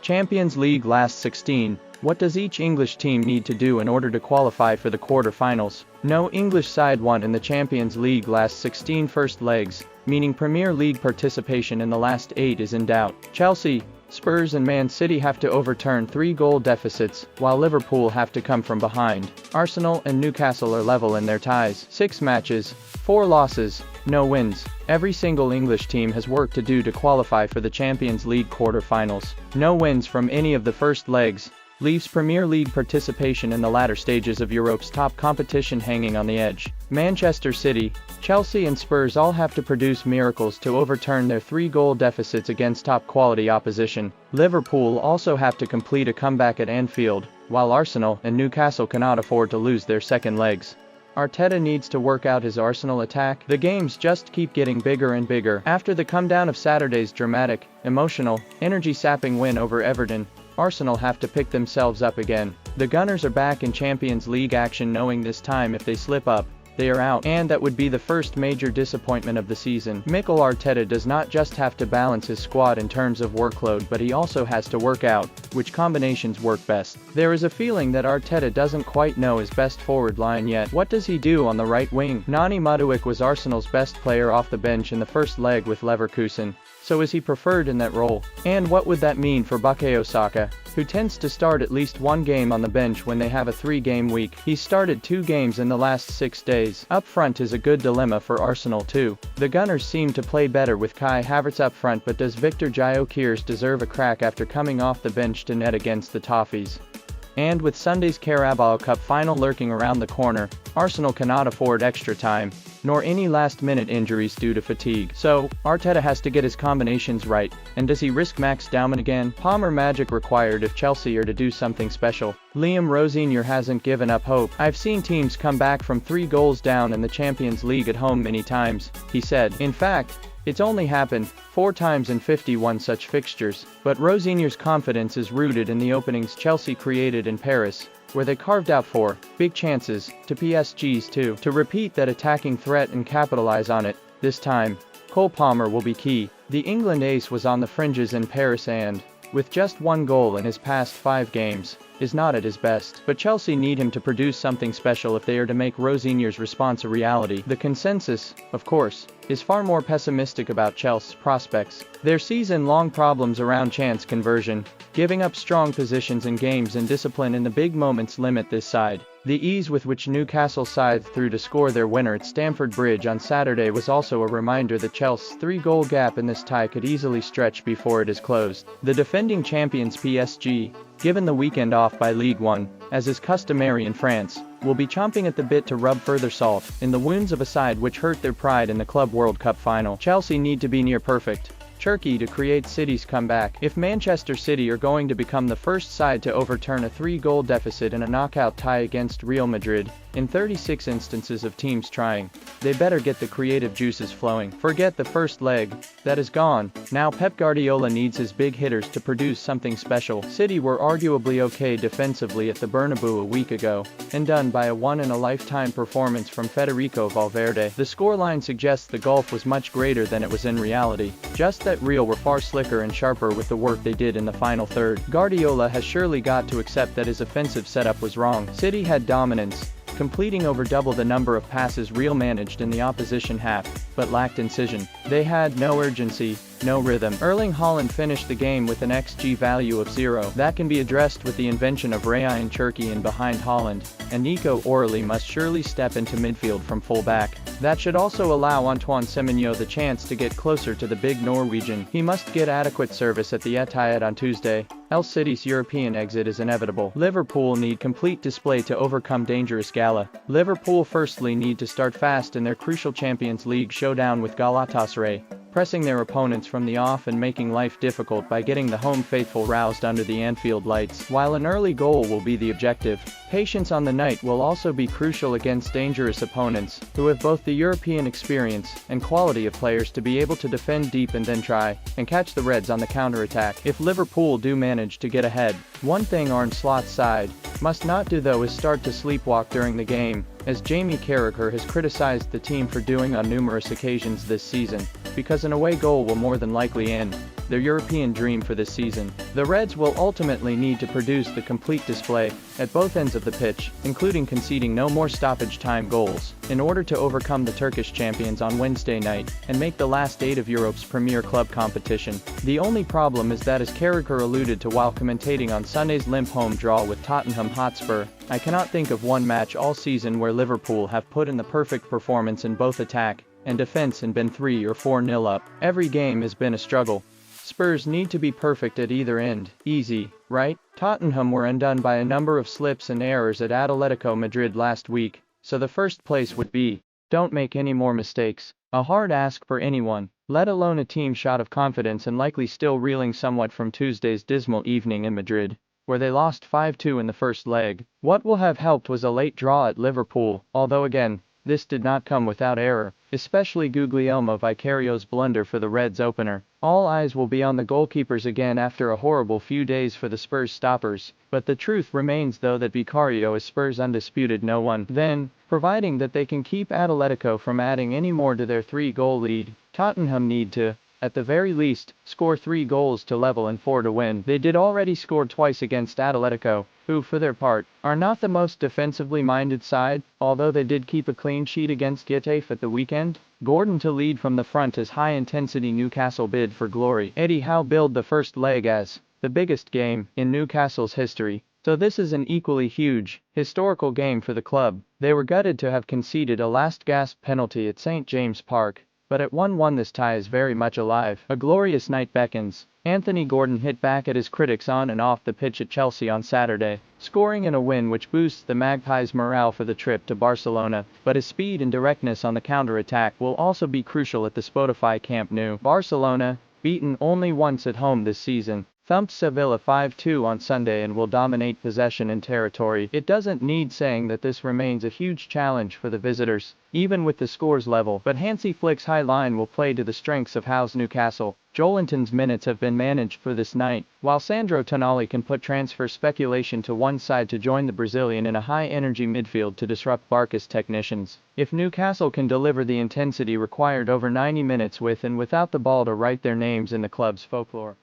Champions League last 16. What does each English team need to do in order to qualify for the quarter-finals? No English side won in the Champions League last 16 first legs, meaning Premier League participation in the last 8 is in doubt. Chelsea, Spurs and Man City have to overturn 3-goal deficits, while Liverpool have to come from behind. Arsenal and Newcastle are level in their ties. 6 matches, 4 losses, no wins. Every single English team has work to do to qualify for the Champions League quarter-finals. No wins from any of the first legs leaves Premier League participation in the latter stages of Europe's top competition hanging on the edge. Manchester City, Chelsea and Spurs all have to produce miracles to overturn their 3-goal deficits against top-quality opposition. Liverpool also have to complete a comeback at Anfield, while Arsenal and Newcastle cannot afford to lose their second legs. Arteta needs to work out his Arsenal attack. The games just keep getting bigger and bigger. After the comedown of Saturday's dramatic, emotional, energy-sapping win over Everton, Arsenal have to pick themselves up again. The Gunners are back in Champions League action, knowing this time if they slip up, they are out, and that would be the first major disappointment of the season. Mikel Arteta does not just have to balance his squad in terms of workload, but he also has to work out which combinations work best. There is a feeling that Arteta doesn't quite know his best forward line yet. What does he do on the right wing? Nani Madueke was Arsenal's best player off the bench in the first leg with Leverkusen, so is he preferred in that role? And what would that mean for Bukayo Saka, who tends to start at least one game on the bench when they have a 3-game week? He's started 2 games in the last 6 days. Up front is a good dilemma for Arsenal too. The Gunners seem to play better with Kai Havertz up front, but does Victor Gyökeres deserve a crack after coming off the bench to net against the Toffees? And with Sunday's Carabao Cup final lurking around the corner, Arsenal cannot afford extra time, nor any last-minute injuries due to fatigue. So, Arteta has to get his combinations right. And does he risk Max Baumann again? Palmer magic required if Chelsea are to do something special. Liam Rosenior hasn't given up hope. I've seen teams come back from 3 goals down in the Champions League at home many times, he said. In fact, it's only happened 4 times in 51 such fixtures. But Rosenior's confidence is rooted in the openings Chelsea created in Paris, where they carved out 4 big chances to PSG's 2. To repeat that attacking threat and capitalize on it, this time, Cole Palmer will be key. The England ace was on the fringes in Paris and, with just 1 goal in his past 5 games, is not at his best. But Chelsea need him to produce something special if they are to make Rosenior's response a reality. The consensus, of course, is far more pessimistic about Chelsea's prospects. Their season-long problems around chance conversion, giving up strong positions in games and discipline in the big moments limit this side. The ease with which Newcastle scythed through to score their winner at Stamford Bridge on Saturday was also a reminder that Chelsea's 3-goal gap in this tie could easily stretch before it is closed. The defending champions PSG, given the weekend off by Ligue 1, as is customary in France, will be chomping at the bit to rub further salt in the wounds of a side which hurt their pride in the Club World Cup final. Chelsea need to be near perfect Turkey to create City's comeback. If Manchester City are going to become the first side to overturn a 3-goal deficit in a knockout tie against Real Madrid, in 36 instances of teams trying, they better get the creative juices flowing. Forget the first leg, that is gone. Now Pep Guardiola needs his big hitters to produce something special. City were arguably okay defensively at the Bernabeu a week ago, and done by a one-in-a-lifetime performance from Federico Valverde. The scoreline suggests the gulf was much greater than it was in reality. Just that Real were far slicker and sharper with the work they did in the final third. Guardiola has surely got to accept that his offensive setup was wrong. City had dominance, completing over double the number of passes Real managed in the opposition half, but lacked incision. They had no urgency, no rhythm. Erling Haaland finished the game with an XG value of 0. That can be addressed with the invention of Ryan Cherki in behind Haaland, and Nico Orelli must surely step into midfield from full-back. That should also allow Antoine Semenyo the chance to get closer to the big Norwegian. He must get adequate service at the Etihad on Tuesday, else City's European exit is inevitable. Liverpool need complete display to overcome dangerous Gala. Liverpool firstly need to start fast in their crucial Champions League showdown with Galatasaray, pressing their opponents from the off and making life difficult by getting the home faithful roused under the Anfield lights. While an early goal will be the objective, patience on the night will also be crucial against dangerous opponents, who have both the European experience and quality of players to be able to defend deep and then try and catch the Reds on the counter-attack. If Liverpool do manage to get ahead, one thing Arne Slot's side must not do though is start to sleepwalk during the game, as Jamie Carragher has criticized the team for doing on numerous occasions this season, because an away goal will more than likely end their European dream for this season. The Reds will ultimately need to produce the complete display at both ends of the pitch, including conceding no more stoppage time goals, in order to overcome the Turkish champions on Wednesday night and make the last 8 of Europe's premier club competition. The only problem is that, as Carragher alluded to while commentating on Sunday's limp home draw with Tottenham Hotspur, "I cannot think of one match all season where Liverpool have put in the perfect performance in both attack and defense and been 3 or 4-0 up. Every game has been a struggle. Spurs need to be perfect at either end. Easy, right?" Tottenham were undone by a number of slips and errors at Atletico Madrid last week, so the first place would be, "Don't make any more mistakes." A hard ask for anyone, let alone a team shot of confidence and likely still reeling somewhat from Tuesday's dismal evening in Madrid, where they lost 5-2 in the first leg. What will have helped was a late draw at Liverpool, although again, this did not come without error, especially Guglielmo Vicario's blunder for the Reds opener. All eyes will be on the goalkeepers again after a horrible few days for the Spurs stoppers, but the truth remains though that Vicario is Spurs' undisputed no one. Then, providing that they can keep Atletico from adding any more to their 3-goal lead, Tottenham need to, at the very least, score 3 goals to level and 4 to win. They did already score twice against Atletico, who, for their part, are not the most defensively minded side, although they did keep a clean sheet against Getafe at the weekend. Gordon to lead from the front as high-intensity Newcastle bid for glory. Eddie Howe billed the first leg as the biggest game in Newcastle's history, so this is an equally huge, historical game for the club. They were gutted to have conceded a last-gasp penalty at St. James Park, but at 1-1 this tie is very much alive. A glorious night beckons. Anthony Gordon hit back at his critics on and off the pitch at Chelsea on Saturday, scoring in a win which boosts the Magpies' morale for the trip to Barcelona, but his speed and directness on the counter-attack will also be crucial at the Spotify Camp Nou. Barcelona, beaten only once at home this season, thumped Sevilla 5-2 on Sunday and will dominate possession and territory. It doesn't need saying that this remains a huge challenge for the visitors, even with the scores level, but Hansi Flick's high line will play to the strengths of Howe's Newcastle. Joelinton's minutes have been managed for this night, while Sandro Tonali can put transfer speculation to one side to join the Brazilian in a high-energy midfield to disrupt Barca's technicians. If Newcastle can deliver the intensity required over 90 minutes with and without the ball to write their names in the club's folklore,